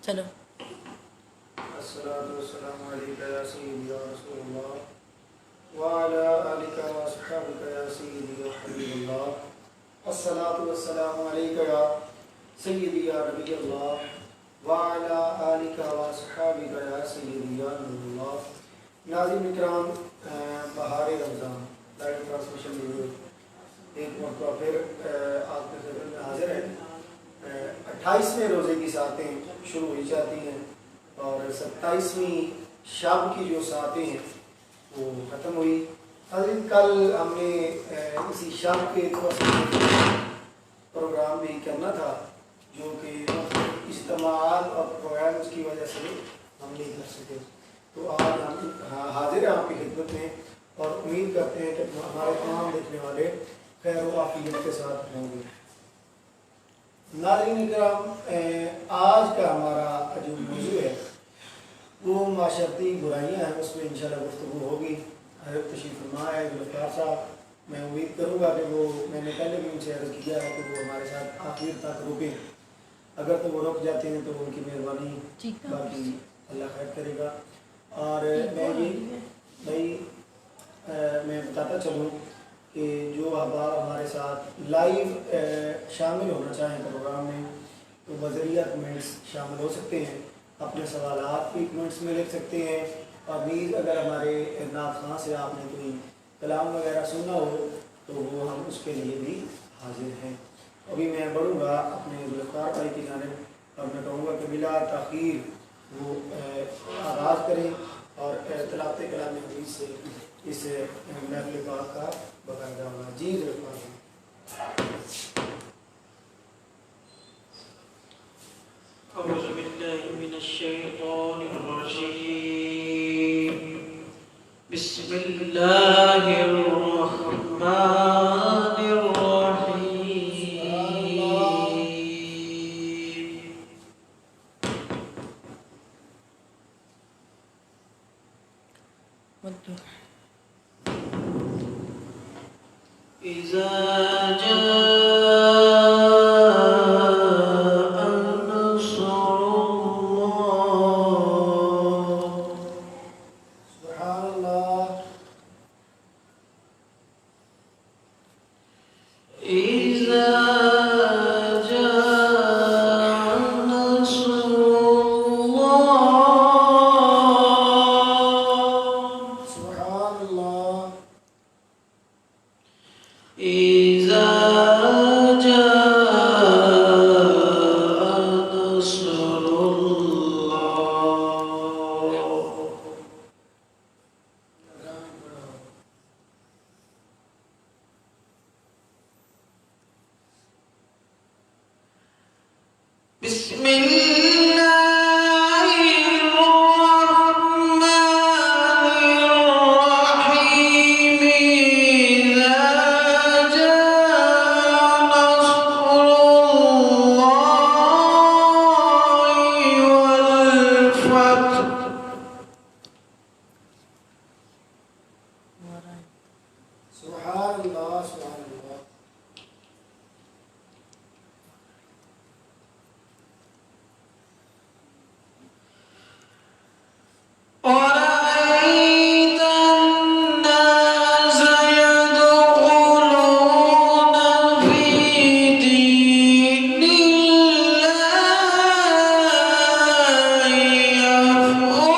چلو الصلاۃ والسلام علیک یا سیدی یا رسول اللہ وعلی آلک و اصحابک یا سیدی یا حبیب اللہ الصلاۃ والسلام علیک یا سیدی یا نبی اللہ وعلی آلک و اصحابک یا سیدی یا نور اللہ۔ ناظرین اکرام، بہار رمضان لائیو ٹرانسمیشن میں ایک مرتبہ پھر آپ کے خدمت میں حاضر ہیں۔ 28ویں روزے کی ساعتیں شروع ہوئی جاتی ہیں اور 27ویں شب کی جو ساعتیں ہیں وہ ختم ہوئی۔ حضرت کل ہم نے اسی شب کے پروگرام بھی کرنا تھا جو کہ اجتماعات اور پروگرامز کی وجہ سے ہم نہیں کر سکے، تو آج ہم حاضر ہیں آپ کی خدمت میں اور امید کرتے ہیں کہ ہمارے تمام دیکھنے والے خیر و عافیت کے ساتھ ہوں گے۔ ناظرین کرام، آج کا ہمارا جو موضوع ہے وہ معاشرتی برائیاں ہیں، اس میں انشاءاللہ گفتگو ہوگی۔ حضرت تشریف فرما ہے ذوالفقار صاحب، میں امید کروں گا کہ وہ، میں نے پہلے بھی ان سے عرض کیا ہے کہ وہ ہمارے ساتھ آخر تک رکیں، اگر تو وہ رک جاتے ہیں تو ان کی مہربانی، باقی اللہ خیر کرے گا۔ اور میں بتاتا چلوں کہ جو احباب ہمارے ساتھ لائیو شامل ہونا چاہیں پروگرام میں تو بذریعہ کمنٹس شامل ہو سکتے ہیں، اپنے سوالات بھی کمنٹس میں لکھ سکتے ہیں، اور نیز اگر ہمارے نعت خواں سے آپ نے کوئی کلام وغیرہ سننا ہو تو وہ ہم اس کے لیے بھی حاضر ہیں۔ ابھی میں بڑھوں گا اپنے ذوالفقار بھائی کی جانب اور میں کہوں گا کہ بلا تاخیر وہ آغاز کریں اور تلاوت کلام حدیث سے اس محفل پاک کا باقاعدہ ہونا۔ جی ذوالفقار بھائی۔ أعوذ بالله من الشيطان الرجيم بسم الله الرحمن الرحيم إذا بسم الله الرحمن الرحيم إذا جاء نصر الله والفتح سبحان اللہ سبحان اللہ۔ ورأيت الناس يدخلون في دين الله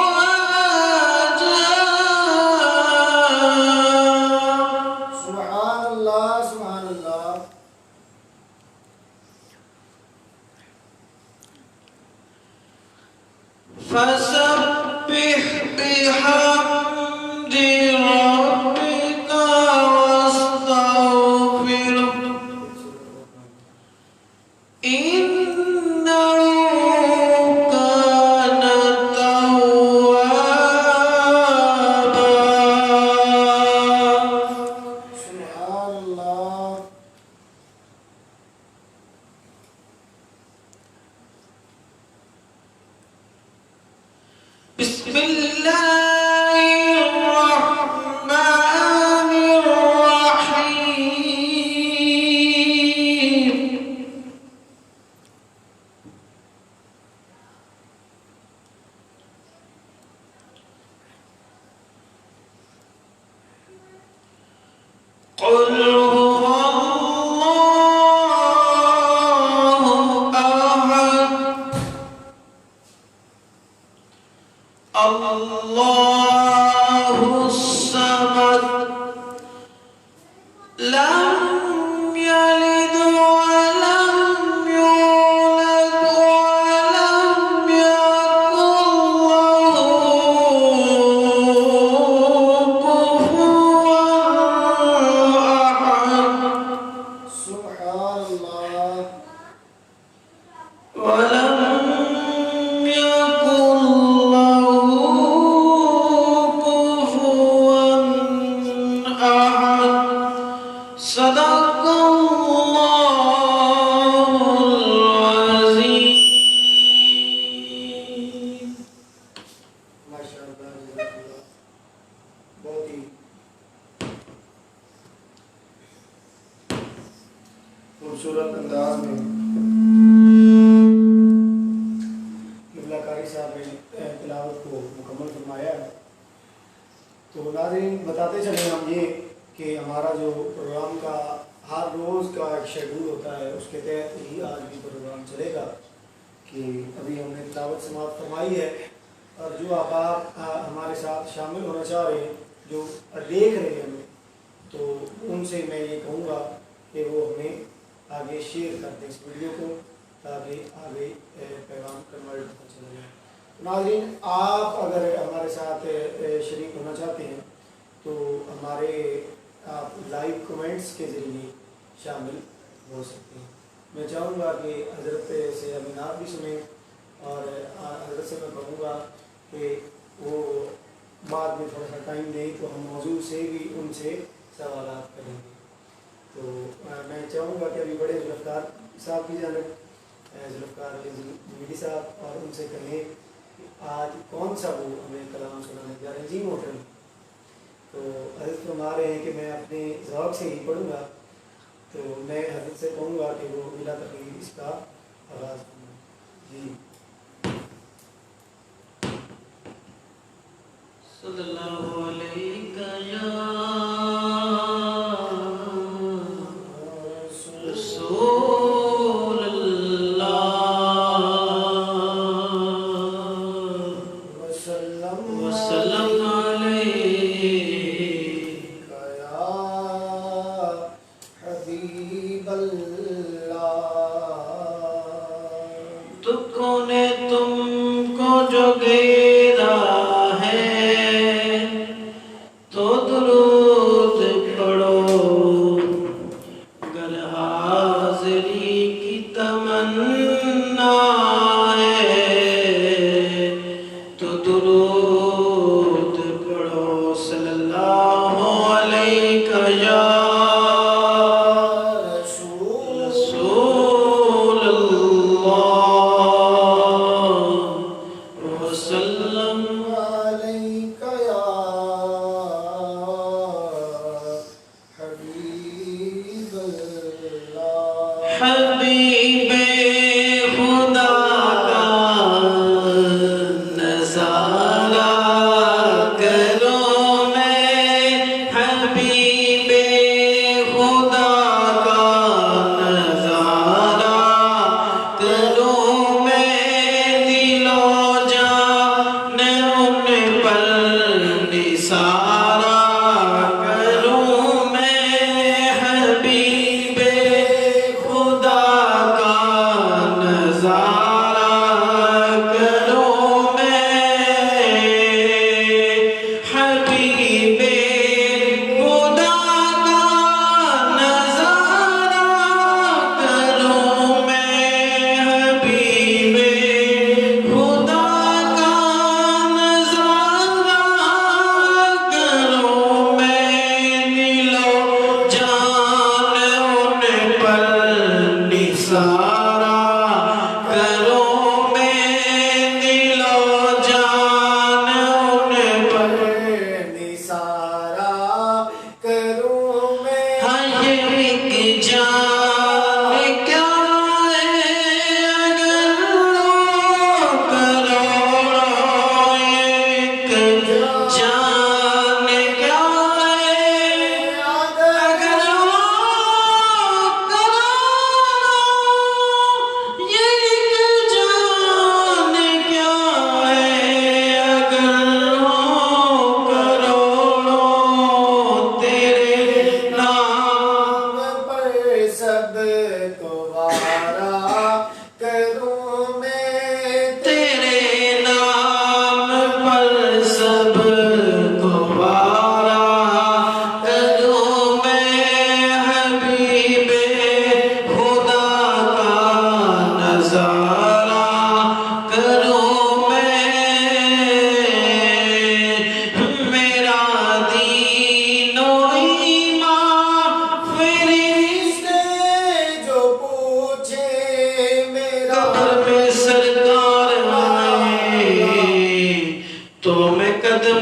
أفواجا سبحان اللہ سبحان اللہ۔ فسبح بحمد ربك واستغفره إنه كان توابا سبحان اللہ۔ بسم الله الرحمن الرحيم الله الصمد لم يلد ولم يولد ولم يكن له كفوا أحد سبحان الله. ولم يكن له كفوا أحد صدق الله العظيم. ماشاءاللہ جزاک اللہ. بہت ہی خوبصورت انداز میں قبلہ کاری صاحب نے تلاوت کو مکمل فرمایا ہے. تو ناظرین بتاتے چلیں ہم یہ کہ ہمارا جو پروگرام کا ہر روز کا ایک شیڈول ہوتا ہے اس کے تحت ہی آج بھی پروگرام چلے گا کہ ابھی ہم نے تلاوت سماعت فرمائی ہے اور جو آپ ہمارے ساتھ شامل ہونا چاہ رہے ہیں جو دیکھ رہے ہیں ہمیں تو ان سے میں یہ کہوں گا کہ وہ ہمیں آگے شیئر کر دیں اس ویڈیو کو تاکہ آگے پیغام کنورٹ ہوتا چلا جائے. ناظرین آپ اگر ہمارے ساتھ شریک ہونا چاہتے ہیں تو ہمارے آپ لائیو کمنٹس کے ذریعے شامل ہو سکتے ہیں. میں چاہوں گا کہ حضرت سے امینات بھی سنیں اور حضرت سے میں کہوں گا کہ وہ بعد میں تھوڑا سا ٹائم دیں تو ہم موضوع سے بھی ان سے سوالات کریں گے. تو میں چاہوں گا کہ ابھی بڑے ذوالفقار صاحب کی جانب ذوالفقار میری صاحب اور ان سے کہیں کہ آج کون سا وہ ہمیں کلام سنانے جا رہے ہیں. جی محترم. تو حضرت فرما رہے ہیں کہ میں اپنے ذوق سے ہی پڑھوں گا تو میں حضرت سے کہوں گا کہ وہ بلا تقریر اس کا آغاز کریں. جی صلی اللہ علیہ یا رسول اللہ وسلم علیہ یا حبیب اللہ. تکوں نے تم کو جو گیرا ہے تو درود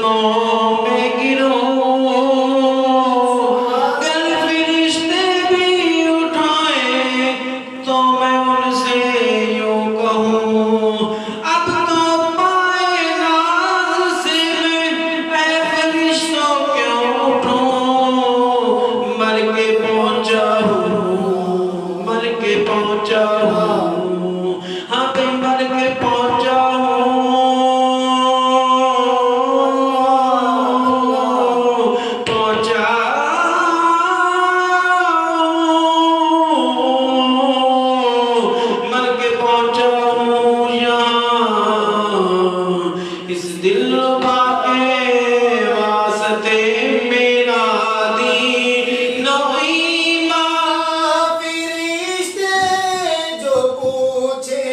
قدموں میں گروں اگر فرشتے بھی اٹھائیں تو میں ان سے یوں کہوں اب تو پائے ناز سے میں اے فرشتوں کیوں اٹھوں مر کے پہنچا ہوں مر کے پہنچا ہوں ہاں پہ مر کے پہنچا ہوں پہنچا مر کے پہنچا ہوں یہاں اس دل ربا کے واسطے میرا دین و ایمان فرشتے جو پوچھے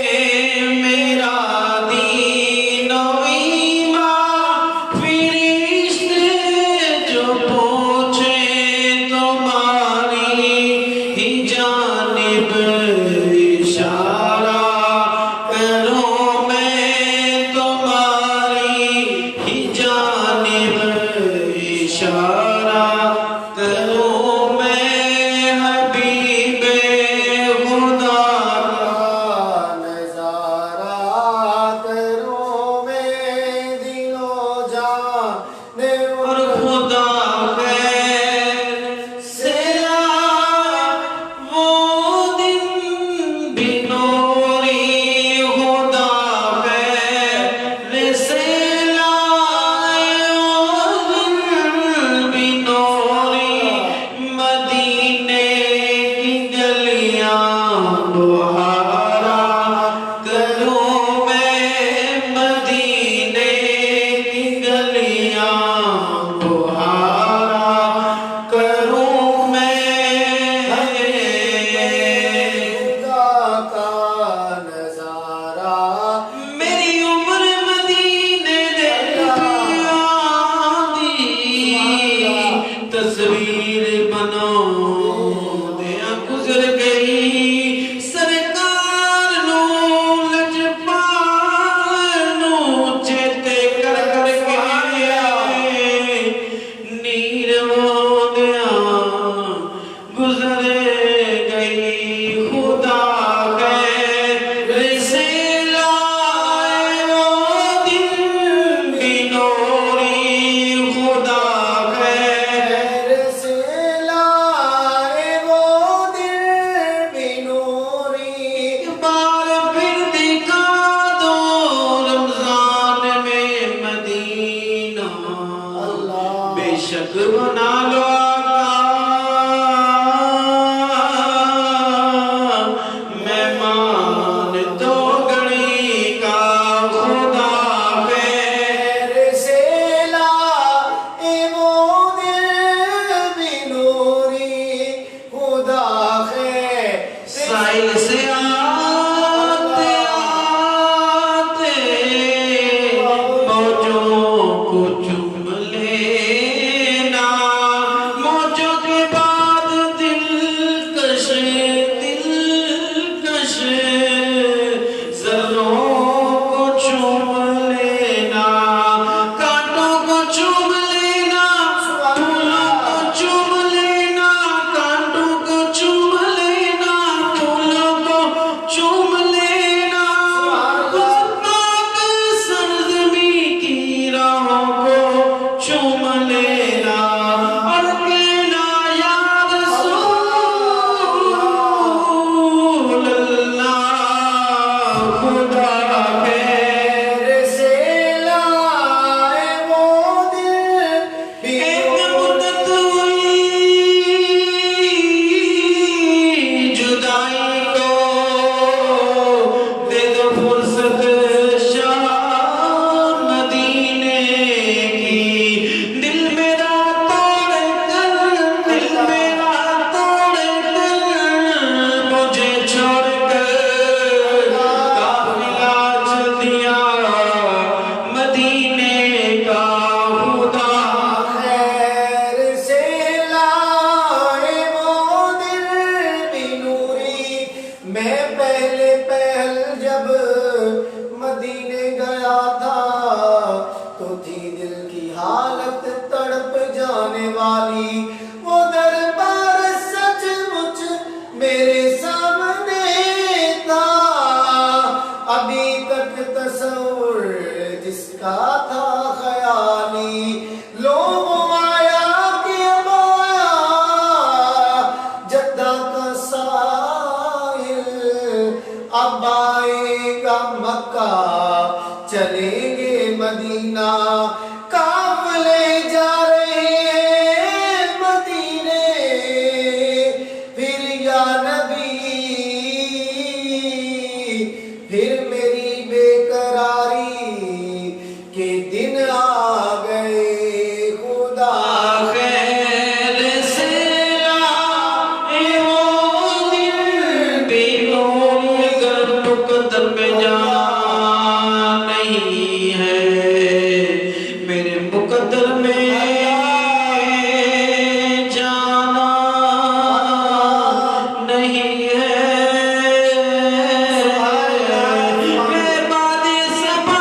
میرا دین و ایمان فرشتے جو پوچھے تمہاری ہی جانب اشارہ کروں میں تمہاری ہی جانب اشارہ کروں میں حبیب خدا نظارہ کروں میں دل و جان اور خدا خیر سے آئے وہ دن بھی نوری خدا خیر سے آئے وہ دن بھی نوری مدینے کی گلیاں بہارا کروں میں مدینے کی گلیاں بہارا کروں میں خدا کا نظارہ میری عمر مدینے دے پیادی تصویر بنو دیا گزر گئی سرکار نو لجپال نو چیتے کر کر کے نیرو دیا گزر گئی خدا خیر سے لائے وہ دن بھی نوری خدا خیر خیر سے لائے وہ دل بھی نوری بار پھر دکھا دو رمضان میں مدینہ اللہ بے شک بنا لو آقا مہمان تو گھڑی کا خدا خیر خیر سے لائے وہ دل بھی نوری خدا خیر سائل سے آتے آتے موجوں کو چوم لینا موجوں کے بعد دلکش ذروں کو چوم لینا کانٹوں کو چوم لینا پھولوں کو چوم لینا کانٹوں کو چوم لینا پھولوں کو چوم لینا اس پاک سرزمین کی راہوں کو چوم لینا اور کہنا یا رسول اللہ خدا خیر سے لائے وہ دل بھی ایک مدت ہوئی جدائی کو دے دو فرصت شام مدینے کی دل میرا توڑ کر دل میرا توڑ کر مجھے چھوڑ کر قافلہ چل دیا مدینے کا خدا خیر سے لائے وہ دل بھی نوری میں پہلے پہل جب مدینے گیا تھا تو تھی دل کی نہیں ہے میرے مقدر میں جانا نہیں ہے میرے بعد صبا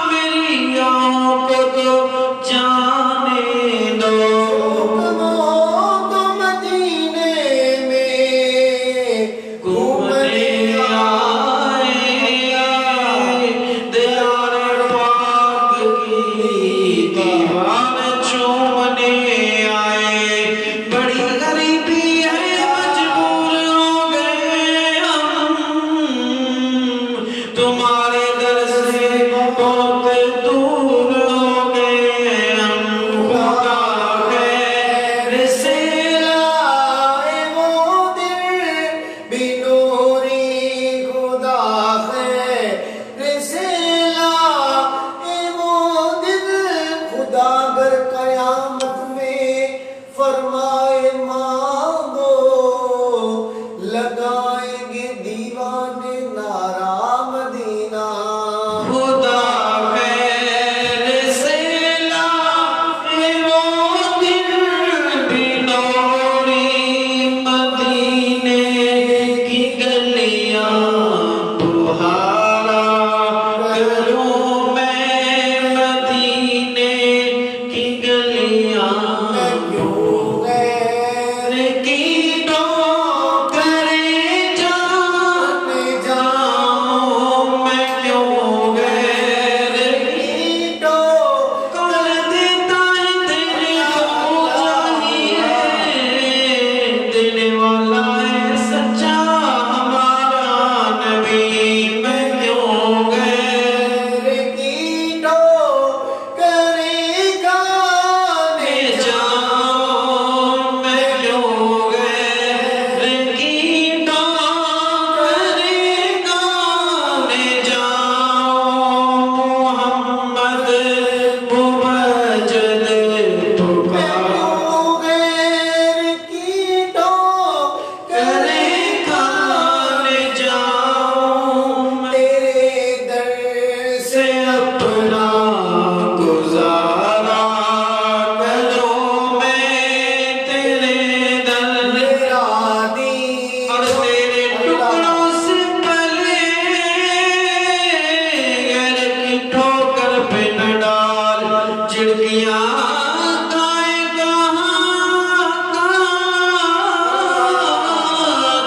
میری آنکھوں کو تو جانے دو تو مدینے میں گھومنے آئے دیار پاک کی دیوار چومنے آئے بڑی غریبی ہے مجبور ہو گئے ہم تمہارے در سے بہت دور ہو گئے ہم خدا خیر سے لائے وہ دل بنوری خدا خیر سے لائے وہ دل خدا گر قیامت میں فرمائے مانگو لگائیں گے دیوانے نعرہ مدینہ خدا خیر سے لائے وہ دل بنوری مدینے کی گلیاں بہارا کروں میں مدینے کی گلیاں کیوں غیر کی ڈوکرے جانے جاؤں میں کیوں غیر کی کر دیتا ہے دل کو چاہیے دل والا ہے سچا ہمارا نبی میں کیوں غیر کی کرے گانے جاؤں میں کیوں غیر کی ڈوکرے گانے جاؤں محمد مبجل پکار غیر کی کرے گانے جاؤں تیرے در سے اپنا گزارا کروں میں تیرے در میرا دین اور تیرے ٹکڑوں سے پلے غیر کی ٹھوکر پہ نہ ڈال چڑکیاں گائے کہاں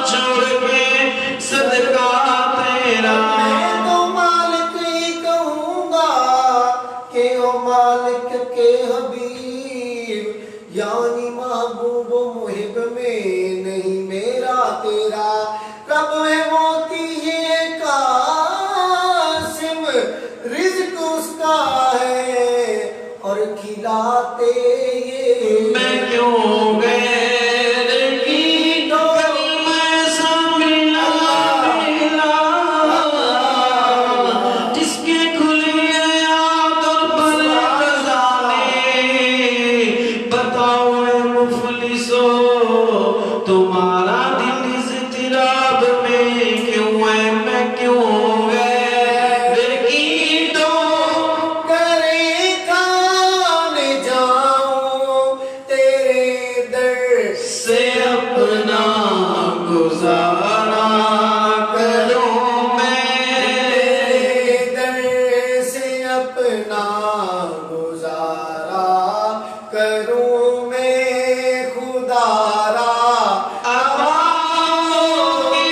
چھوڑ کے صدقہ تیرا میں تو مالک ہی کہوں گا کہ او مالک کے حبیب یعنی محبوب و محب میں نہیں میرا تیرا رب ہے موتی ہے قاسم رزق اس کا ہے اور کھلاتے یہ میں کیوں غیر کی کلمہ ایسا ملا جس کے کھلے یاد اور پر خزانے بتاؤ اے مفلسو تمہارا دل اضطراب میں کیوں ہے میں کیوں غیر کی کرے کانے جاؤں تیرے در سے اپنا گزارا کروں میں تیرے در سے اپنا گزارا کروں میں خدا را کروں میں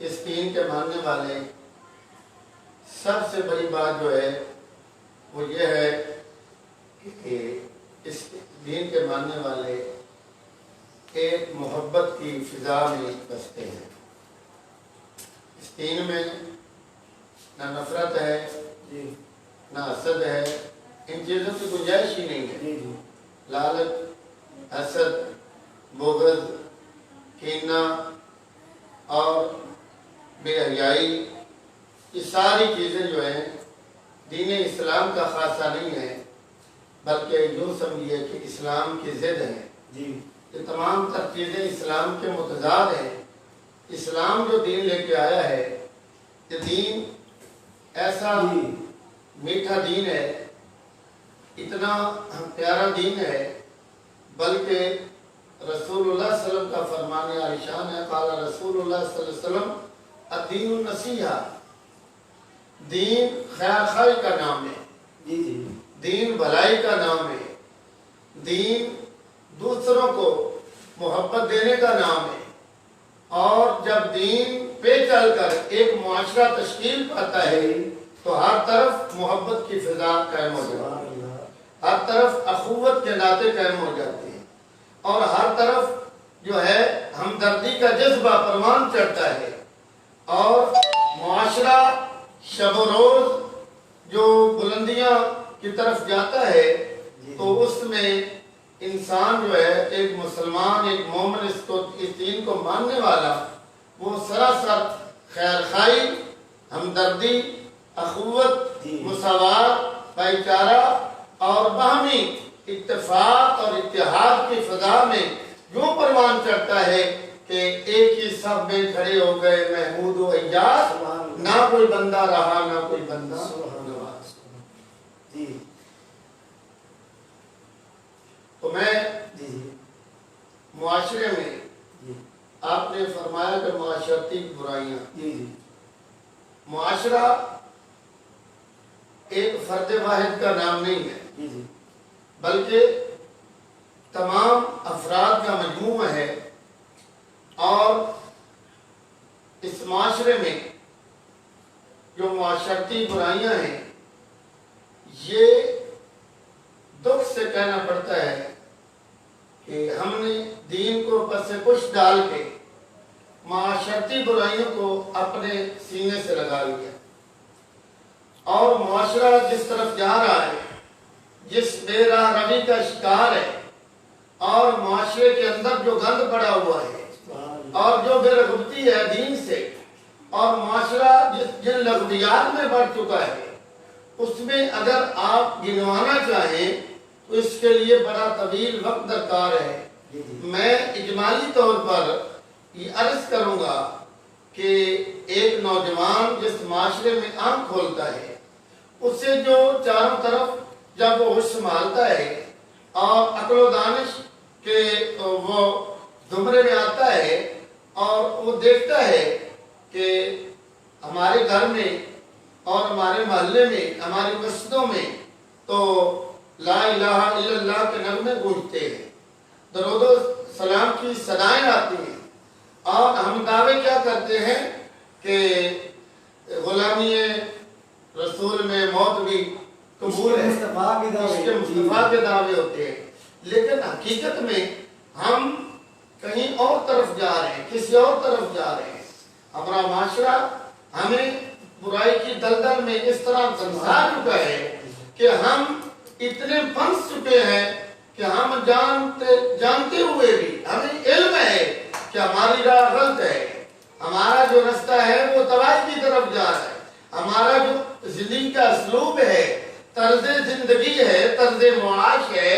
اس دین کے ماننے والے سب سے بڑی بات جو ہے وہ یہ ہے کہ اس دین کے ماننے والے ایک محبت کی فضا میں بستے ہیں۔ اس دین میں نہ نفرت ہے جی نہ حسد ہے، ان چیزوں کی گنجائش ہی نہیں ہے۔ جی جی لالچ، حسد، بغض، کینہ اور بے حیائی، یہ ساری چیزیں جو ہیں دین اسلام کا خاصہ نہیں ہے، بلکہ یوں سمجھیے کہ اسلام کی ضد ہے۔ جی یہ تمام تر چیزیں اسلام کے متضاد ہیں۔ اسلام جو دین لے کے آیا ہے، یہ دین ایسا میٹھا دین ہے، اتنا پیارا دین ہے، بلکہ رسول اللہ صلی اللہ علیہ وسلم کا فرمان عالیشان ہے، قال رسول اللہ صلی اللہ علیہ وسلم الدین النصیحہ، دین خیر خواہی کا نام ہے، جی جی دین بھلائی کا نام ہے، دین دوسروں کو محبت دینے کا نام ہے، اور جب دین پہ چل کر ایک معاشرہ تشکیل پاتا ہے تو ہر طرف محبت کی فضا قائم ہو جاتی ہے، ہر طرف اخوت کے ناطے قائم ہو جاتے ہیں، اور ہر طرف جو ہے ہمدردی کا جذبہ پروان چڑھتا ہے، اور معاشرہ شب و روز جو بلندیاں کی طرف جاتا ہے تو اس میں انسان جو ہے ایک مسلمان، ایک مومن، اس دین کو ماننے والا، وہ سراسر خیر خواہی، ہمدردی، اخوت، مساوات، بھائی چارہ اور باہمی اتفاق اور اتحاد کی فضا میں یوں پروان چڑھتا ہے کہ ایک ہی صف میں کھڑے ہو گئے محمود و ایاز، نہ کوئی بندہ رہا نہ کوئی بندہ نواز۔ جی تو میں جی جی معاشرے میں آپ نے فرمایا کہ معاشرتی برائیاں، جی جی معاشرہ ایک فرد واحد کا نام نہیں ہے، جی جی بلکہ تمام افراد کا مجموعہ ہے، اور اس معاشرے میں جو معاشرتی برائیاں ہیں یہ دکھ سے کہنا پڑتا ہے کہ ہم نے دین کو پس پش ڈال کے معاشرتی برائیوں کو اپنے سینے سے لگا لیا، اور معاشرہ جس طرف جا رہا ہے، جس بے راہ روی کا شکار ہے، اور معاشرے کے اندر جو گند پڑا ہوا ہے اور جو بے رغبتی ہے دین سے، اور معاشرہ جن لغویات میں بڑھ چکا ہے، اس میں اگر آپ گنوانا چاہیں تو اس کے لیے بڑا طویل وقت درکار ہے۔ میں اجمالی طور پر یہ عرض کروں گا کہ ایک نوجوان جس معاشرے میں آنکھ کھولتا ہے، اس سے جو چاروں طرف جب وہ ہوش سنبھالتا ہے اور عقل و دانش کے وہ زمرے میں آتا ہے، اور وہ دیکھتا ہے کہ ہمارے گھر میں اور ہمارے محلے میں، ہماری مسجدوں میں تو لا الہ الا اللہ کے نغمے گونجتے ہیں، درود و سلام کی صدائیں آتی ہیں، اور ہم دعوے کیا کرتے ہیں کہ غلامی رسول میں موت بھی قبول ہے، عشق مصطفیٰ کے دعوے ہوتے ہیں، لیکن حقیقت میں ہم کہیں اور طرف جا رہے ہیں، کسی اور طرف جا رہے ہیں۔ ہمارا معاشرہ ہمیں برائی کی دلدل میں اس طرح دھنسا چکا ہے کہ ہم اتنے پھنس چکے ہیں کہ ہم جانتے ہوئے بھی ہمیں علم ہے کہ ہماری راہ غلط ہے، ہمارا جو رستہ ہے وہ تباہی کی طرف جا رہا ہے، ہمارا جو زندگی کا اسلوب ہے، طرز زندگی ہے، طرز معاش ہے،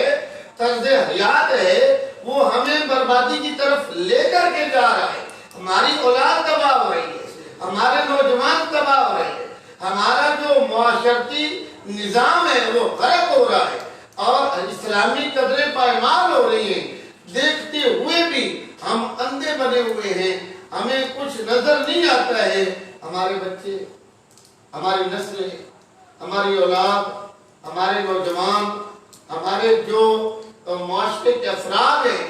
طرز حیات ہے، وہ ہمیں بربادی کی طرف لے کر کے جا رہا ہے۔ ہماری اولاد تباہ ہو رہی ہے، ہمارے نوجوان تباہ ہو رہے ہیں، ہمارا جو معاشرتی نظام ہے وہ غلط ہو رہا ہے، اور اسلامی قدریں پائمال ہو رہی ہیں، دیکھتے ہوئے بھی ہم اندھے بنے ہوئے ہیں، ہمیں کچھ نظر نہیں آتا ہے۔ ہمارے بچے، ہماری نسلیں، ہماری اولاد، ہمارے نوجوان، ہمارے جو معاشرے کے افراد ہیں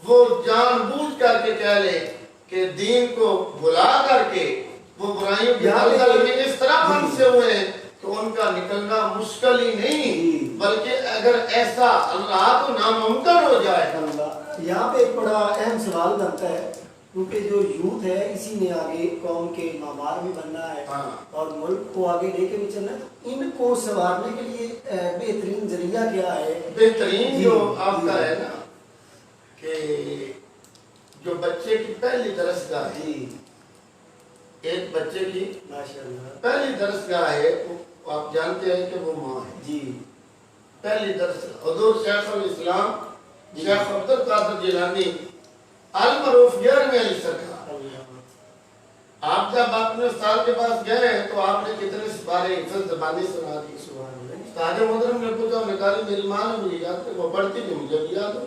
وہ جان بوجھ کر کے کہہ لیں کہ دین کو بلا کر کے وہ برائیوں کی دلدل میں اس طرح پھنسے ہوئے ہیں کہ ان کا نکلنا مشکل ہی نہیں، بلکہ اگر ایسا اللہ کو ناممکن ہو جائے۔ یہاں پہ ایک بڑا اہم سوال بنتا ہے، کیونکہ جو یوتھ ہے اسی نے آگے قوم کے معمار بھی بننا ہے اور ملک کو آگے لے کے بھی چلنا ہے، تو ان کو سنوارنے کے لیے بہترین ذریعہ کیا ہے؟ بہترین جو آپ کا ہے نا کہ جو بچے کی پہلی درسگاہ ہے، ایک بچے کی پہلی درسگاہ ہے، آپ جانتے ہیں کہ وہ ماں ہے جی۔ پہلی درسگاہ حضور شیخ الاسلام شیخ عبد القادر جیلانی المعروف 11ویں علی سرکار، آپ جب اپنے استاد کے پاس گئے تو آپ نے کتنے سپارے حفظ زبانی سنا دی۔ استاد محترم نے پوچھا، نکالی میری ماں نے مجھے یاد کر، وہ پڑھتی تھی مجھے بھی یاد ہو۔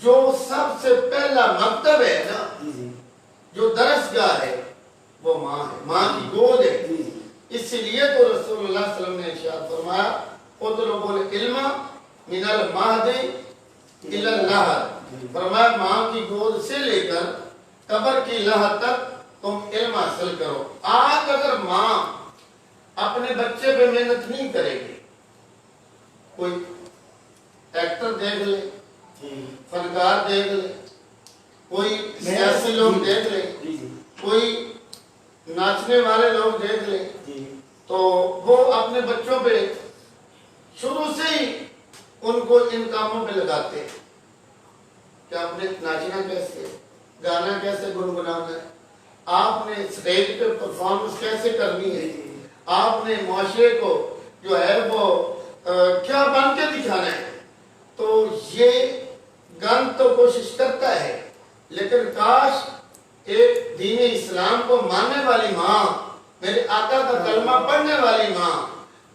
جو سب سے پہلا مکتب ہے نا، جو درسگاہ ہے، وہ ماں ہے، ماں کی گود ہے۔ اس لیے تو رسول اللہ صلی اللہ علیہ وسلم نے ارشاد فرمایا اطلبوا العلم من المہد الی اللحد، فرمایا ماں کی گود سے لے کر قبر کی لحد تک تم علم حاصل کرو۔ آج اگر ماں اپنے بچے پہ محنت نہیں کرے گی، کوئی ایکٹر دیکھ لے، فنکار دیکھ لے، کوئی سیاسی لوگ دیکھ لے، کوئی ناچنے والے لوگ دیکھ لیں، تو وہ اپنے بچوں پہ شروع سے ہی ان کو ان کاموں پہ لگاتے ہیں کہ آپ نے ناچنا کیسے، گانا کیسے گنگنانا ہے، آپ نے اسٹیج پہ پرفارمنس کیسے کرنی ہے، آپ نے معاشرے کو جو ہے وہ کیا بن کے دکھانا ہے۔ تو یہ گن تو کوشش کرتا ہے، لیکن کاش ایک دین اسلام کو ماننے والی ماں، میرے آقا کا کلمہ پڑھنے والی ماں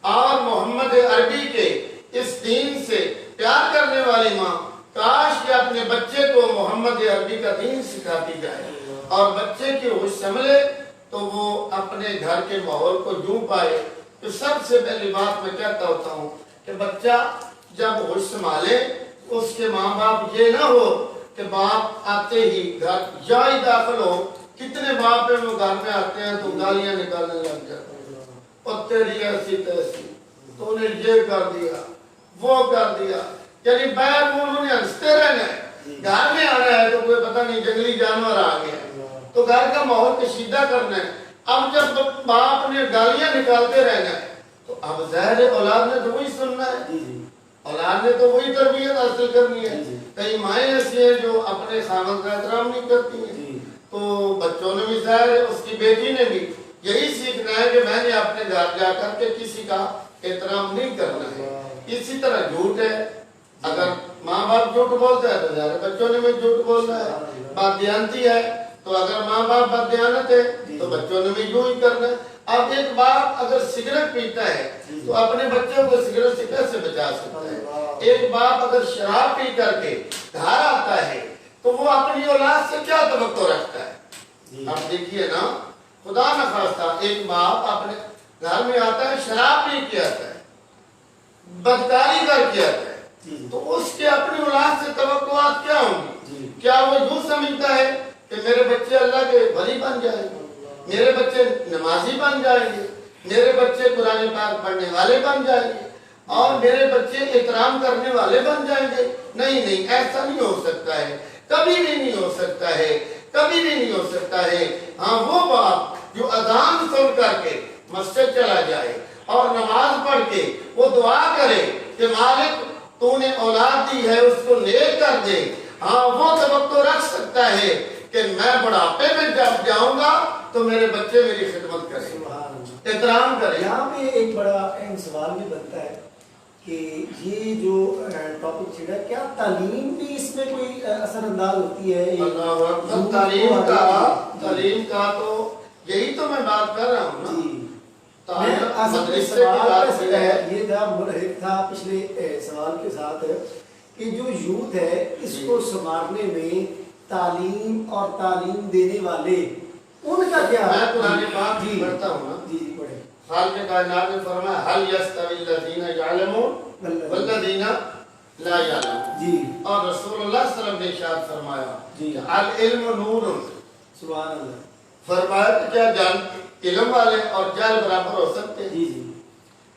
اور محمد عربی کے اس دین سے پیار کرنے والی ماں، کاش کہ اپنے بچے کو محمد عربی کا دین سکھاتی جائے اور بچے کی ہوش سنبھلے تو وہ اپنے گھر کے ماحول کو یوں پائے۔ تو سب سے پہلی بات میں کہتا ہوتا ہوں کہ بچہ جب ہوش سنبھالے، اس کے ماں باپ یہ نہ ہو کہ باپ آتے ہی گھر یا ہی داخل ہو، کتنے باپ ہیں وہ گھر میں آتے ہیں تو گالیاں نکالنے لگ جاتے ہیں، اور تیری ایسی تیسی، تو نے یہ کر دیا وہ کر دیا، یعنی بیر انہوں نے ہنستے رہنا ہے۔ گھر میں آنا ہے تو کوئی پتہ نہیں جنگلی جانور آ گیا تو گھر کا ماحول کشیدہ کرنا ہے۔ اب جب باپ نے گالیاں نکالتے رہنا ہے تو اب ظاہر اولاد نے تو وہی سننا ہے، اولاد نے تو وہی تربیت حاصل کرنی ہے۔ کئی مائیں ایسی ہیں جو اپنے خاوند کا احترام نہیں کرتی ہیں، تو بچوں نے بھی ظاہر ہے، اس کی بیٹی نے بھی یہی سیکھنا ہے کہ میں نے اپنے گھر جا کر کے کسی کا احترام نہیں کرنا ہے۔ اسی طرح جھوٹ ہے، اگر ماں باپ جھوٹ بولتا ہے تو ظاہر بچوں نے بھی جھوٹ بولنا ہے۔ بددیانتی ہے تو اگر ماں باپ بددیانت ہے تو بچوں نے بھی یوں ہی کرنا ہے۔ اب ایک باپ اگر سگریٹ پیتا ہے تو اپنے بچوں کو سگریٹ سے کیسے بچا سکتا ہے؟ ایک باپ اگر شراب پی کر کے گھر آتا ہے تو وہ اپنی اولاد سے کیا توقع رکھتا ہے؟ آپ دیکھیے نا، خدا نخواستہ ایک باپ اپنے گھر میں آتا ہے، شراب پی کے آتا ہے، بدکاری کر کے آتا ہے، تو اس کے اپنی اولاد سے توقعات کیا ہوں گی؟ کیا وہ یوں سمجھتا ہے کہ میرے بچے اللہ کے ولی بن جائیں گے، میرے بچے نمازی بن جائیں گے، میرے بچے قرآن پاک پڑھنے والے بن جائیں گے اور میرے بچے احترام کرنے والے بن جائیں گے؟ نہیں نہیں، ایسا نہیں ہو سکتا ہے، کبھی بھی نہیں ہو سکتا ہے، کبھی بھی نہیں ہو سکتا ہے۔ ہاں وہ باپ جو اذان سن کر کے مسجد چلا جائے اور نماز پڑھ کے وہ دعا کرے کہ مالک تو نے اولاد دی ہے اس کو نیک کر دے، ہاں وہ توقع رکھ سکتا ہے کہ میں بڑھاپے میں جب جاؤں گا تو میرے بچے میری خدمت کریں، احترام کریں۔ یہاں پہ ایک بڑا اہم سوال بھی بنتا ہے کہ یہ جو ٹاپک چھڑا ہے، کیا تعلیم بھی اس میں کوئی اثر انداز ہوتی ہے؟ اللہ اکبر، تعلیم کا تو یہی تو میں بات کر رہا ہوں نا۔ یہ تھا مرحب تھا پچھلے سوال کے ساتھ کہ جو یوتھ ہے اس کو سنوارنے میں تعلیم اور تعلیم دینے والے ان کا کیا؟ میں قرآن پاک پڑھتا ہوں نا، جی جی پڑھیں۔ خالق کائنات نے فرمایا حل یستوی الذین یعلمون والذین لا یعلم. جی اور رسول اللہ صلی اللہ علیہ وسلم نے ارشاد فرمایا جی. کہ العلم نور. سبحان اللہ. فرمایا کہ کیا جان علم والے اور جاہل برابر ہو سکتے ہیں؟ جی جی.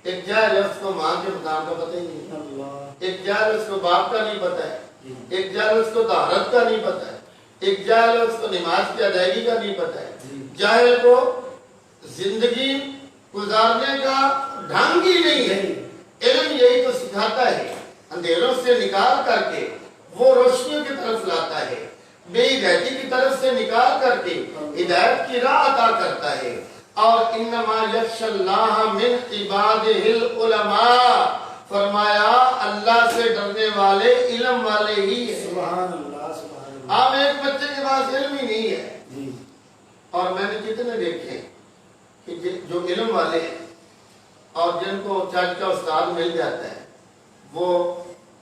ایک جاہل ہے اس کو ماں کے مقام کا پتہ ہی نہیں ہے. اللہ. ایک جاہل اس کو باپ کا نہیں پتہ ہے. جی. ایک جاہل اس کو طہارت کا نہیں پتہ ہے. ایک جاہل اس کو نماز کی ادائیگی کا نہیں پتہ ہے. جی. جاہل کو زندگی گزارنے کا ڈھنگ ہی نہیں ہے. علم یہی تو سکھاتا ہے، اندھیروں سے نکال کر کے وہ روشنیوں کی طرف لاتا ہے، بے ہدایتی کی طرف سے نکال کر کے ہدایت کی راہ عطا کرتا ہے. اور انما یخشی اللہ من عبادہ العلماء، فرمایا اللہ سے ڈرنے والے علم والے ہی ہیں. سبحان اللہ. سبحان اللہ. عام ایک بچے کے پاس علم ہی نہیں ہے. جی. اور میں نے کتنے دیکھے کہ جو علم والے ہیں اور جن کو چرچ کا استاد مل جاتا ہے وہ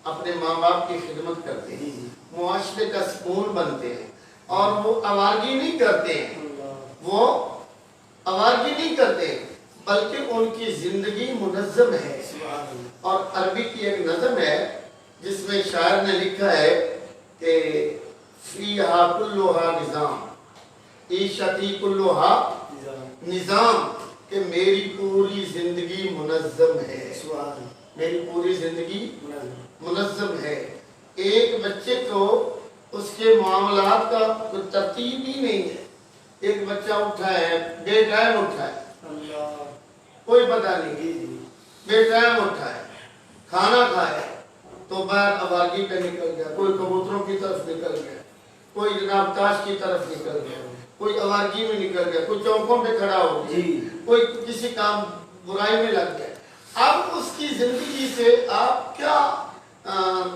اپنے ماں باپ کی خدمت کرتے ہیں، معاشرے کا سکون بنتے ہیں، اور وہ آوارگی نہیں کرتے ہیں. وہ آوارگی نہیں کرتے بلکہ ان کی زندگی منظم ہے. اور عربی کی ایک نظم ہے جس میں شاعر نے لکھا ہے کہ فیہا کلھا نظام، عیشتی کلھا نظام، کہ میری پوری زندگی منظم ہے. میری پوری زندگی منظم ہے. ایک بچے کو اس کے معاملات کا کوئی ترتیب ہی نہیں ہے. ایک بچہ اٹھا ہے بے ٹائم اٹھا ہے، کوئی پتہ نہیں، بے ٹائم اٹھا ہے، کھانا کھایا تو باہر آوارگی پہ نکل گیا، کوئی کبوتروں کی طرف نکل گیا، کوئی جناب تاش کی طرف نکل گیا، کوئی آوارگی میں نکل گیا، کوئی چوکوں پہ کھڑا ہو گیا، کوئی کسی کام برائی میں لگ گیا. اب اس کی زندگی سے آپ کیا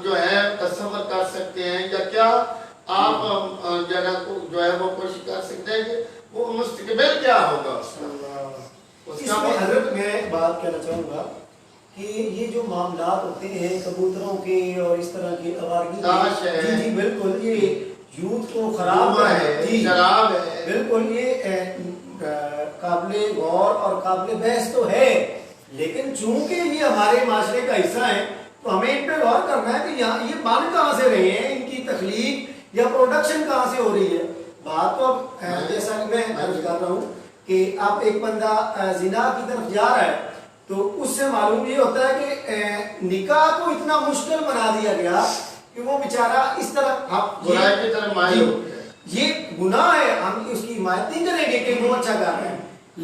جو ہے تصور کر سکتے ہیں، یا کیا آپ جو ہے وہ کوشش کر سکتے ہیں کہ وہ مستقبل کیا ہوگا اس کا. حضرت میں بات کہنا چاہوں گا کہ یہ جو معاملات ہوتے ہیں کبوتروں کے اور اس طرح کی آوارگی کے، جی جی بالکل یہ یوتھ کو خراب ہے، شراب ہے، بالکل یہ قابل غور اور قابل بحث تو ہے، لیکن چونکہ یہ ہمارے معاشرے کا حصہ ہے تو ہمیں ان پہ غور کرنا ہے کہ یہاں یہ بن کہاں سے رہے ہیں، ان کی تخلیق یا پروڈکشن کہاں سے ہو رہی ہے. بات تو جیسا کہ میں عرض کر رہا ہوں کہ اب ایک بندہ زنا کی طرف جا رہا ہے تو اس سے معلوم یہ ہوتا ہے کہ نکاح کو اتنا مشکل بنا دیا گیا کہ وہ بیچارہ اس طرح برائی کی طرف مائل ہو گیا. یہ گناہ ہے، ہم اس کی حمایت نہیں کریں گے کہ وہ اچھا کر رہے ہیں،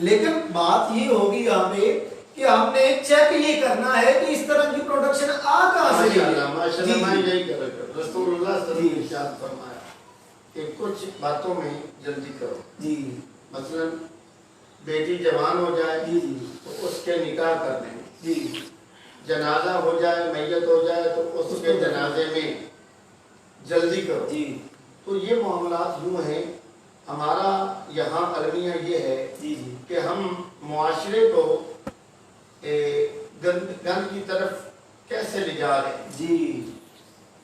لیکن بات یہ ہوگی یہاں پہ کہ ہم نے چیک یہ کرنا ہے کہ اس طرح کی پروڈکشن آ کہاں سے رہی ہے. ماشاءاللہ میں یہی کر رہا ہوں. رسول اللہ صلی اللہ علیہ وسلم نے ارشاد فرمایا کہ کچھ باتوں میں جلدی کرو. جی. مثلا بیٹی جوان ہو جائے تو اس کے نکاح کرنے میں، جی. جنازہ ہو جائے، میت ہو جائے تو اس کے جنازے میں جلدی کرو. جی. تو یہ معاملات یوں ہیں. ہمارا یہاں المیہ یہ ہے کہ ہم معاشرے کو گند کی طرف کیسے لے جا رہے ہیں. جی.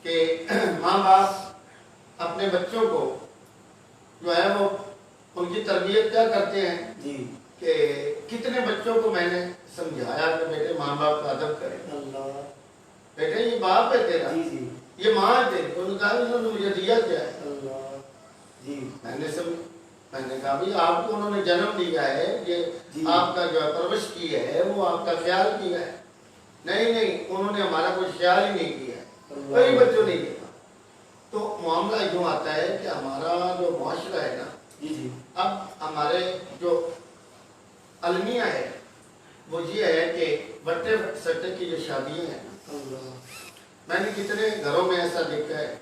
کہ ماں باپ اپنے بچوں کو جو ہے وہ ان کی تربیت کیا کرتے ہیں جی. کہ کتنے بچوں کو میں نے سمجھایا کہ بیٹے ماں باپ کا ادب کریں. اللہ. بیٹے یہ باپ ہے تیرا، جی جی. یہ ماں ہے تیری. انہوں نے کہا انہوں نے مجھے دیا کیا ہے. اللہ. جی. میں نے کہا بھی آپ کو انہوں نے جنم دیا ہے، یہ آپ کا جو ہے پرورش کی ہے، وہ آپ کا خیال کیا ہے. نہیں انہوں نے ہمارا کوئی خیال ہی نہیں کیا ہے، کوئی بچوں نہیں کیا. تو معاملہ یوں آتا ہے کہ ہمارا جو معاشرہ ہے نا، اب ہمارے جو المیہ ہے وہ یہ ہے کہ بٹے سٹے کی جو شادیاں ہیں، میں نے کتنے گھروں میں ایسا دیکھا ہے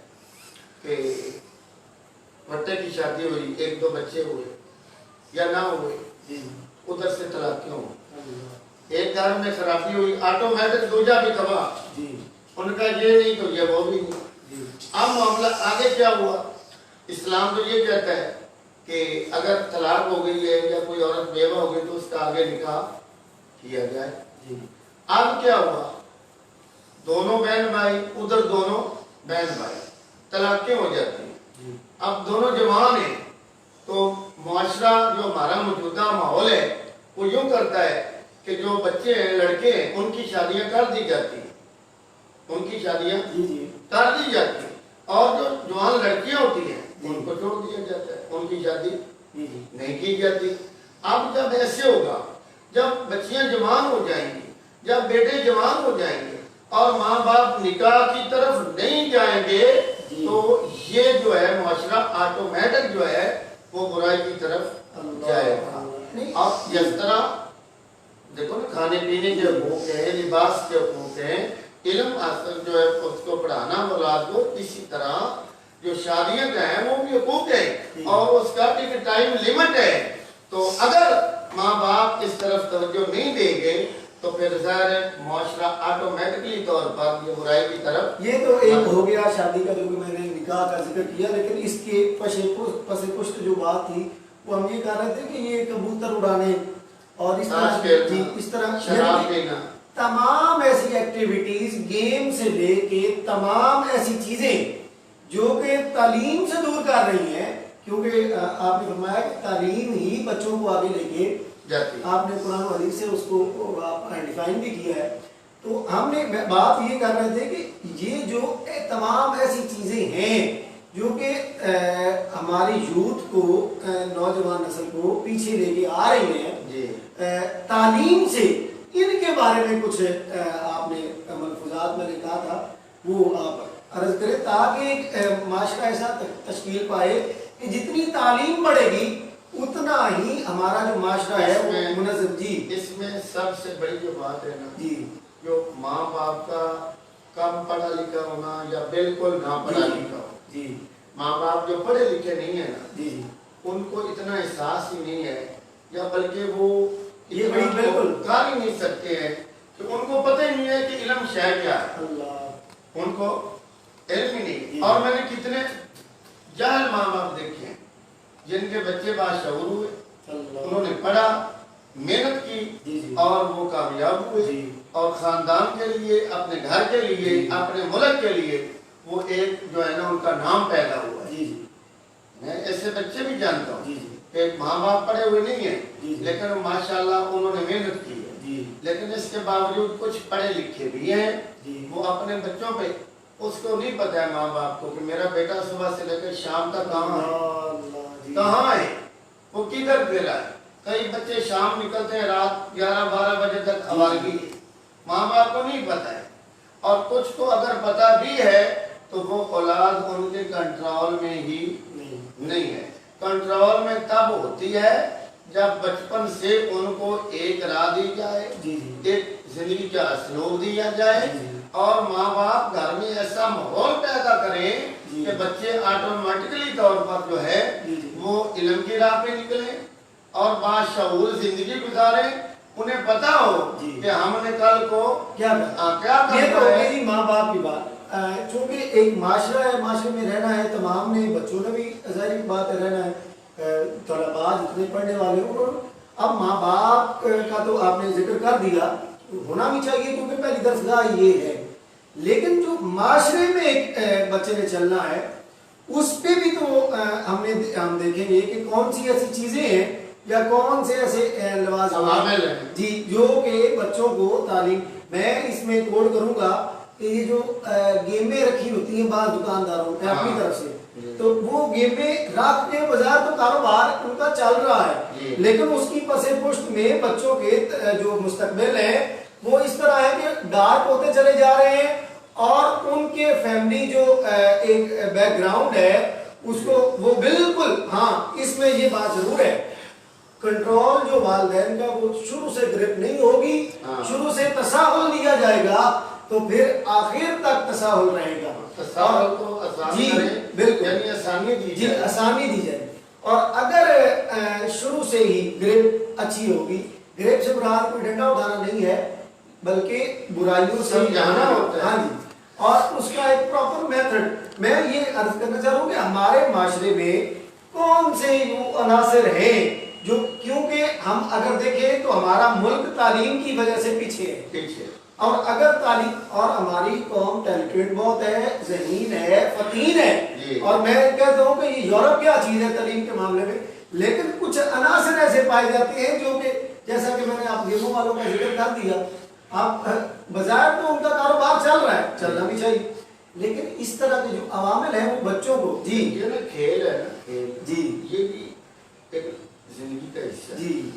کہ بٹے کی شادی ہوئی، ایک دو بچے ہوئے یا نہ ہوئے، ادھر سے طلاقیں ہوئی. ایک گھر میں خرابی ہوئی، آٹومیٹک دوجا بھی تباہ. ان کا یہ نہیں تو یہ وہ بھی نہیں. اب معاملہ آگے کیا ہوا؟ اسلام تو یہ کہتا ہے کہ اگر طلاق ہو گئی ہے یا کوئی عورت بیوہ ہو گئی تو اس کا آگے نکاح کیا جائے. اب کیا ہوا؟ دونوں بہن بھائی، ادھر دونوں بہن بھائی، طلاقیں ہو جاتی ہیں. اب دونوں جوان ہیں تو معاشرہ جو ہمارا موجودہ ماحول ہے وہ یوں کرتا ہے کہ جو بچے ہیں، لڑکے ہیں، ان کی شادیاں کر دی جاتی ہیں. ان کی شادیاں جی جی کر دی جاتی ہیں، اور جو جوان لڑکیاں ہوتی ہیں ان کو چھوڑ دیا جاتا ہے، ان کی شادی جی جی نہیں کی جاتی۔ اب جب ایسے ہوگا، جب بچیاں جوان ہو جائیں گی، جب بیٹے جوان ہو جائیں گے اور ماں باپ نکاح کی طرف نہیں جائیں گے تو یہ جو ہے معاشرہ آٹومیٹک جو ہے وہ برائی کی طرف جائے گا۔ اب جس طرح دیکھو نا، کھانے پینے کے حقوق ہیں، لباس کے حقوق ہیں، علم حاصل جو ہے اس کو پڑھانا اولاد کو، اسی طرح جو شادیاں کا ہیں وہ بھی حقوق ہے اور اس کا ایک ٹائم لیمٹ ہے۔ تو اگر ماں باپ اس طرف توجہ نہیں دیں گے تو پھر ظاہر ہے معاشرہ آٹومیٹکلی طور پر یہ برائی کی طرف۔ یہ تو ایک ہو گیا شادی کا، جو کہ میں نے نکاح کا ذکر کیا، لیکن اس کے پس پشت جو بات تھی وہ ہم یہ کہہ رہے تھے کہ یہ کبوتر اڑانے اور اس طرح جی اس طرح شراب پینا، تمام ایسی ایکٹیویٹیز، گیم سے لے کے تمام ایسی چیزیں جو کہ تعلیم سے دور کر رہی ہیں، کیونکہ آپ نے فرمایا کہ تعلیم ہی بچوں کو آگے لے کے جاتی، آپ نے قرآن و حدیث سے اس کو ڈیفائن بھی کیا ہے۔ تو ہم نے بات یہ کر رہے تھے کہ یہ جو تمام ایسی چیزیں ہیں جو کہ ہماری یوتھ کو، نوجوان نسل کو پیچھے لے کے آ رہی ہیں جی تعلیم سے، ان کے بارے میں کچھ آپ نے ملفوظات میں نے کہا تھا وہ آپ عرض کریں، تاکہ ایک معاشرہ ایسا تشکیل پائے کہ جتنی تعلیم بڑھے گی اتنا ہی ہمارا جو معاشرہ ہے وہ منظم۔ جی اس میں سب سے بڑی جو بات ہے نا، جی جو ماں باپ کا کم پڑھا لکھا ہونا یا بالکل نہ پڑھا لکھا ہو، جی ماں باپ جو پڑھے لکھے نہیں ہیں نا، جی جی ان کو اتنا احساس ہی نہیں ہے، یا بلکہ وہ یہ بڑی بالکل کر ہی نہیں سکتے ہیں کہ ان کو پتہ ہی نہیں ہے کہ علم شے کیا ہے، اللہ، ان کو علم ہی نہیں۔ اور میں نے کتنے جاہل ماں باپ دیکھے ہیں جن کے بچے باشعور ہوئے، انہوں نے پڑھا، محنت کی اور وہ کامیاب ہوئے، اور خاندان کے لیے، اپنے گھر کے لیے، اپنے ملک کے لیے وہ ایک جو ہے نا ان کا نام پیدا ہوا ہے۔ میں ایسے بچے بھی جانتا ہوں کہ ماں باپ پڑھے ہوئے نہیں ہیں لیکن ماشاءاللہ انہوں نے محنت کی ہے، لیکن اس کے باوجود کچھ پڑھے لکھے بھی ہیں، وہ اپنے بچوں پہ، اس کو نہیں پتا ہے ماں باپ کو کہ میرا بیٹا صبح سے لے کر شام تک کہاں ہے، وہ کدھر پھرا ہے۔ کئی بچے شام نکلتے ہیں رات 11-12 بجے تک آوارگی، ماں باپ کو نہیں پتا ہے، اور کچھ کو اگر پتا بھی ہے تو وہ اولاد ان کے کنٹرول میں ہی نہیں ہے۔ کنٹرول میں تب ہوتی ہے جب بچپن سے ان کو ایک راہ دی جائے، ایک زندگی کا اسلوب دیا جائے، اور ماں باپ گھر میں ایسا ماحول پیدا کریں کہ بچے آٹومیٹکلی طور پر جو ہے وہ علم کی راہ پہ نکلیں اور باشعور زندگی گزاریں، انہیں پتا ہو کہ ہم نے کل کو کیا کرنا ہے۔ یہ ماں باپ کی بات، چونکہ ایک معاشرہ ہے، معاشرے میں رہنا ہے، تمام نے، بچوں نے بھی ظاہر بات ہے رہنا ہے، طلباء جتنے پڑھنے والے ہوں، اب ماں باپ کا تو آپ نے ذکر کر دیا، ہونا بھی چاہیے کیونکہ پہلی درسگاہ یہ ہے، لیکن جو معاشرے میں ایک بچے نے چلنا ہے اس پہ بھی تو ہم دیکھیں گے کہ کون سی ایسی چیزیں ہیں یا کون سے ایسے لوازمات جی جو کہ بچوں کو تعلیم، میں اس میں کوڈ کروں گا کہ یہ جو گیمیں رکھی ہوتی ہیں بعض دکانداروں نے اپنی طرف سے، تو وہ گیمیں رکھ کے بازار تو کاروبار ان کا چل رہا ہے، لیکن اس کی پس پشت میں بچوں کے جو مستقبل ہے وہ اس طرح ہے کہ ڈارک ہوتے چلے جا رہے ہیں، اور ان کے فیملی جو ایک بیک گراؤنڈ ہے اس کو وہ بالکل، ہاں اس میں یہ بات ضرور ہے، کنٹرول جو والدین کا وہ شروع سے گرپ نہیں ہوگی، شروع سے تساہل دیا جائے گا تو پھر آخر تک تساہل رہے گا، تساہل کو آسانی بالکل، یعنی آسانی دی جائے، آسانی دی جائے، اور اگر شروع سے ہی گرپ اچھی ہوگی، گرپ سے مراد کوئی ڈنڈا اٹھانا نہیں ہے بلکہ برائیوں سے جانا ہوتا ہے، ہاں جی، اور اس کا ایک پراپر میتھڈ، میں یہ عرض کرنا چاہ رہا ہوں کہ ہمارے معاشرے میں کون سے وہ عناصر ہیں جو، کیونکہ ہم اگر دیکھیں تو ہمارا ملک تعلیم کی وجہ سے پیچھے ہے، اور اگر تعلیم، اور ہماری قوم ٹیلنٹڈ بہت ہے، ذہین ہے، فتین ہے، اور میں کہتا ہوں کہ یہ یورپ کیا چیز ہے تعلیم کے معاملے میں، لیکن کچھ عناصر ایسے پائے جاتے ہیں جو کہ جیسا کہ میں نے آپ گیموں والوں کا ذکر کر دیا، آپ بظاہر تو ان کا کاروبار چل رہا ہے، چلنا بھی چاہیے، لیکن اس طرح کے جو عوامل ہیں وہ بچوں کو جی یہ نا کھیل ہے نا، کھیل جی یہ بھی ایک زندگی کا حصہ ہے، جی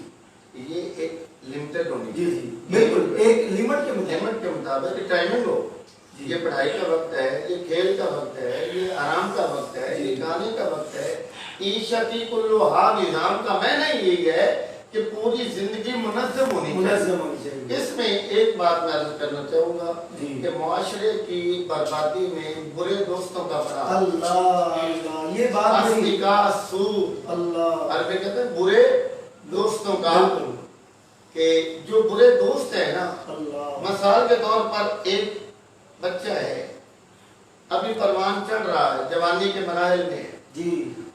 یہ ایک لمیٹڈ ہونی جی جی بالکل ایک لمٹ کے مطابق، لمٹ کے مطابق ٹائمنگ ہو، یہ پڑھائی کا وقت ہے، یہ کھیل کا وقت ہے، یہ آرام کا وقت ہے، یہ گانے کا وقت ہے، عیشتی کلھا نظام کا معنی یہی ہے کہ پوری زندگی منظم ہونی چاہیے۔ اس میں ایک بات میں عرض کرنا چاہوں گا کہ معاشرے کی بربادی میں برے دوستوں کا بڑا اللہ یہ بات اللہ عربی کہتے ہیں برے دوستوں کا، کہ جو برے دوست ہیں نا، مثال کے طور پر ایک بچہ ہے ابھی پروان چڑھ رہا ہے، جوانی کے مراحل میں جی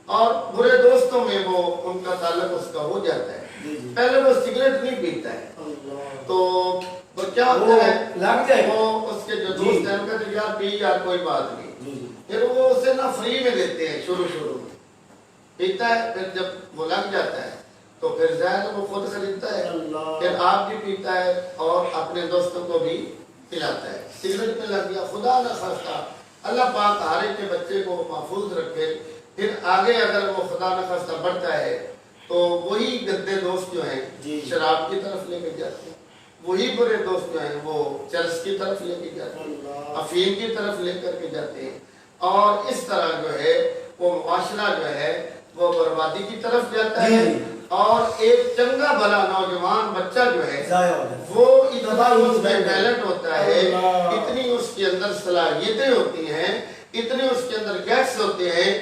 اور برے دوستوں میں وہ ان کا تعلق اس کا ہو جاتا ہے، پہلے وہ سگریٹ نہیں پیتا ہے تو وہ کیا ہوتا ہے لگ جائے وہ اس کے جو دوست ہیں ان کا یار پی یار کوئی بات نہیں، پھر وہ اسے نہ فری میں دیتے ہیں، شروع میں پیتا ہے، پھر جب وہ لگ جاتا ہے تو پھر ظاہر وہ خود خریدتا ہے، پھر آپ بھی پیتا ہے اور اپنے دوستوں کو بھی پلاتا ہے، سگریٹ میں لگ گیا، خدا نہ خواستہ اللہ پاک ہر ایک کے بچے کو محفوظ رکھے، پھر آگے اگر وہ خدا نہ خواستہ بڑھتا ہے تو وہی گندے دوست جو ہیں شراب کی طرف لے کے جاتے ہیں، وہی برے دوست جو ہیں وہ چرس کی طرف لے کے جاتے ہیں، افیم کی طرف لے کر کے جاتے ہیں، اور اس طرح جو ہے وہ معاشرہ جو ہے وہ بربادی کی طرف جاتا ہے، اور ایک چنگا بھلا نوجوان بچہ جو ہے وہ اتنا اس میں ٹیلنٹ ہوتا ہے، اتنی اس کے اندر صلاحیتیں ہوتی ہیں، اتنے اس کے اندر گیٹس ہوتے ہیں،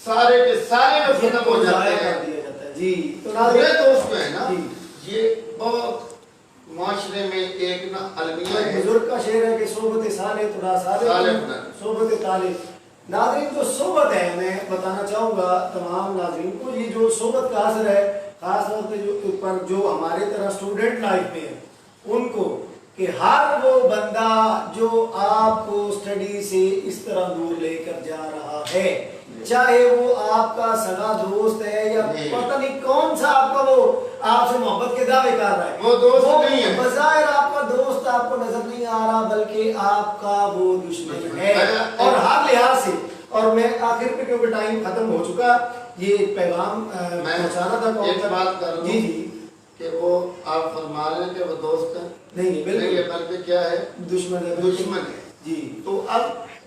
سارے کے سارے ختم ہو جاتے ہیں۔ برے دوست جو ہے نا یہ بہت معاشرے میں ایک نا المیہ ہے، بزرگ کا شعر ہے کہ صحبت صالح ترا صالح صحبت طالب۔ ناظرین جو صحبت ہے میں بتانا چاہوں گا تمام ناظرین کو، یہ جو صحبت کا اثر ہے خاص طور پر جو ہمارے طرح اسٹوڈنٹ لائف میں ہے ان کو، کہ ہر وہ بندہ جو آپ کو اسٹڈی سے اس طرح دور لے کر جا رہا ہے، چاہے وہ آپ کا سگا دوست ہے یا پتہ نہیں کون سا آپ کا وہ آپ سے محبت کے دعوے کر رہا ہے، وہ دوست نہیں ہے، بظاہر آپ کا دوست آپ کو نظر نہیں آ رہا بلکہ آپ کا وہ دشمن ہے، اور ہر لحاظ سے۔ اور میں آخر پہ کیونکہ ٹائم ختم ہو چکا، یہ پیغام پہنچانا تھا ایک بات کر لوں کہ وہ آپ فرما رہے ہیں کہ وہ دوست ہیں، نہیں بالکل بلکہ کیا ہے دشمن ہے، دشمن ہے جی۔ تو اب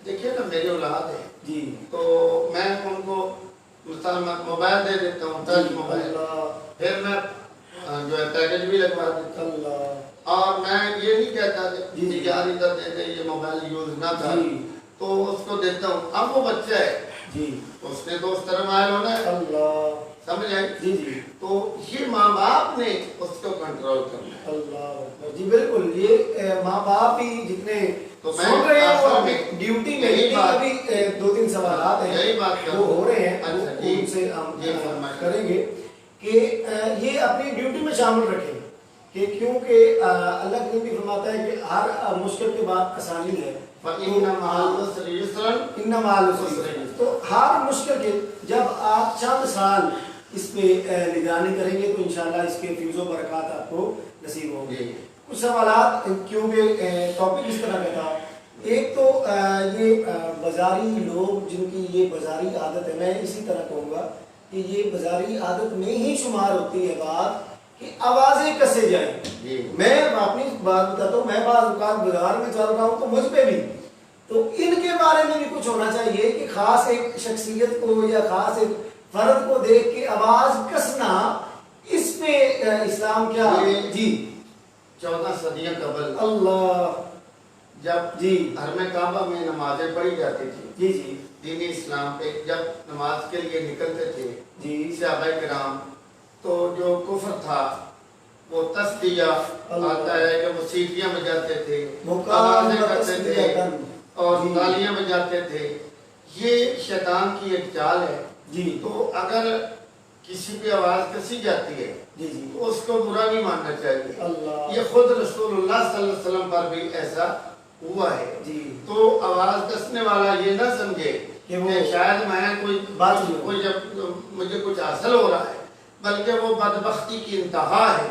دیکھیے نا میری اولاد ہے جی، تو میں ان کو مثال موبائل دے دیتا ہوں، ٹچ موبائل، پھر میں جو ہے پیکج بھی لگوا دیتا ہوں، اور میں یہ نہیں کہتا کہ یار ادھر دے دے یہ موبائل یوز نہ کر، تو اس کو دیتا ہوں۔ اب وہ بچہ ہے جی، اس نے دوست رمائل ہونا ہے، سمجھ آئی جی جی، تو یہ ماں باپ نے اس کو کنٹرول کرنا ہے۔ اللہ جی بالکل، یہ ماں باپ ہی جتنے سن رہے ہیں وہ ڈیوٹی میں ابھی دو تین سوالات ہیں وہ ہو رہے ہیں، ان سے ہم کریں گے کہ یہ اپنی ڈیوٹی میں شامل رکھیں، کہ کیونکہ اللہ کے نبی فرماتا ہے کہ ہر مشکل کے بعد آسانی ہے، تو ہر مشکل کے جب آپ چند سال اس پہ نگرانی کریں گے تو انشاءاللہ اس کے فیوز و برکات آپ کو نصیب ہوں گے۔ کچھ سوالات کیونکہ ٹاپک اس طرح کا تھا، ایک تو یہ بازاری لوگ جن کی یہ بازاری عادت ہے، میں اسی طرح کہوں گا کہ یہ بازاری عادت میں ہی شمار ہوتی ہے بات کہ آوازیں کسے جائیں۔ میں اپنی بات بتاتا ہوں، میں بعض اوقات بازار میں چل رہا ہوں تو مجھ پہ بھی، تو ان کے بارے میں بھی کچھ ہونا چاہیے کہ خاص ایک شخصیت کو یا خاص ایک فرد کو دیکھ کے آواز کسنا، اس پہ اسلام کیا جی 14 صدیاں قبل اللہ جب جی حرم کعبہ میں نمازیں پڑھی جاتی تھی جی جی دینی اسلام پہ، جب نماز کے لیے نکلتے تھے جی صحابہ کرام، تو جو کفر تھا وہ تصدیہ آتا ہے کہ وہ سیٹیاں بجاتے تھے، آوازیں کرتے تھے اور تالیاں بجاتے تھے، یہ شیطان کی ایک چال ہے جی۔ تو اگر کسی پہ آواز کسی جاتی ہے تو اس کو برا نہیں ماننا چاہیے، یہ خود رسول اللہ صلی اللہ علیہ وسلم پر بھی ایسا ہوا ہے جی۔ تو آواز کسنے والا یہ نہ سمجھے کہ شاید میں کوئی جب مجھے کچھ حاصل ہو رہا ہے، بلکہ وہ بدبختی کی انتہا ہے،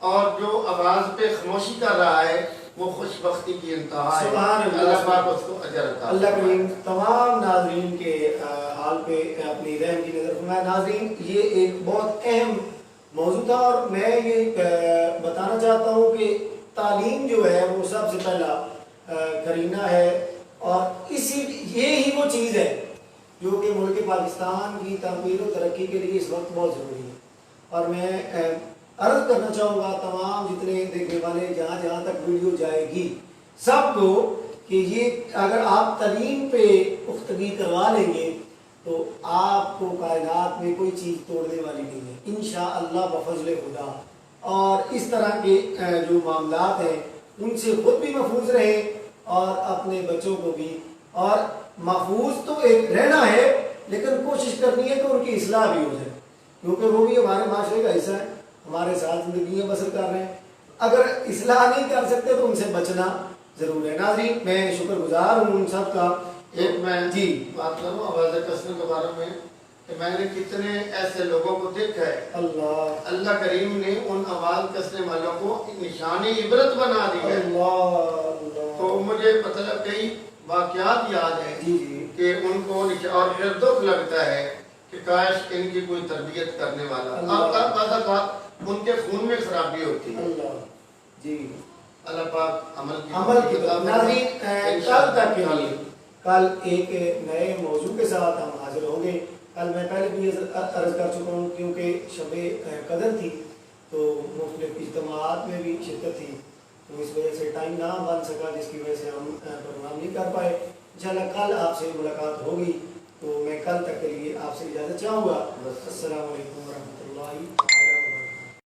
اور جو آواز پہ خاموشی کر رہا ہے وہ خوش بختی کی انتہا ہے. سبحان اللہ. اللہ پاک اس کو اجر عطا اللہ فرمائے. کریم تمام ناظرین کے حال پہ اپنی رحم کی نظر فرمائے. ناظرین یہ ایک بہت اہم موضوع تھا اور میں یہ بتانا چاہتا ہوں کہ تعلیم جو ہے وہ سب سے پہلا کرینہ ہے اور یہی وہ چیز ہے جو کہ ملک پاکستان کی تعمیر و ترقی کے لیے اس وقت بہت ضروری ہے. اور میں عرض کرنا چاہوں گا تمام جتنے دیکھنے والے جہاں جہاں تک ویڈیو جائے گی سب کو کہ یہ اگر آپ تعلیم پہ پختگی کروا لیں گے تو آپ کو کائنات میں کوئی چیز توڑنے والی نہیں ہے انشاءاللہ بفضل خدا. اور اس طرح کے جو معاملات ہیں ان سے خود بھی محفوظ رہیں اور اپنے بچوں کو بھی. اور محفوظ تو ایک رہنا ہے لیکن کوشش کرنی ہے کہ ان کی اصلاح بھی ہو جائے کیونکہ وہ بھی ہمارے معاشرے کا حصہ ہے, ہمارے ساتھ زندگیاں بسر کر رہے ہیں. اگر اصلاح نہیں کر سکتے تو ان سے بچنا ضرور ہے. ناظرین میں شکر گزار ہوں ان سب کا. ایک میں جی بات کروں آواز کسنے کے بارے میں کہ میں نے کتنے ایسے لوگوں کو دیکھا ہے اللہ کریم نے ان آواز کسنے والوں کو نشانی عبرت بنا دی ہے. تو مجھے مطلب کئی واقعات یاد ہیں کہ ان کو اور پھر دکھ لگتا ہے کہ کاش ان کی کوئی تربیت کرنے والا. اب ان کے خون میں خرابی ہوتی ہے. جی اللہ پاک عمل کی ناظرین کل تک کے لیے کل ایک نئے موضوع کے ساتھ ہم حاضر ہوں گے. کل میں پہلے بھی عرض کر چکا ہوں کیونکہ شب قدر تھی تو مختلف اجتماعات میں بھی شرکت تھی تو اس وجہ سے ٹائم نہ بن سکا جس کی وجہ سے ہم پروگرام نہیں کر پائے. انشاءاللہ کل آپ سے ملاقات ہوگی تو میں کل تک کے لیے آپ سے اجازت چاہوں گا. السلام علیکم ورحمۃ اللہ.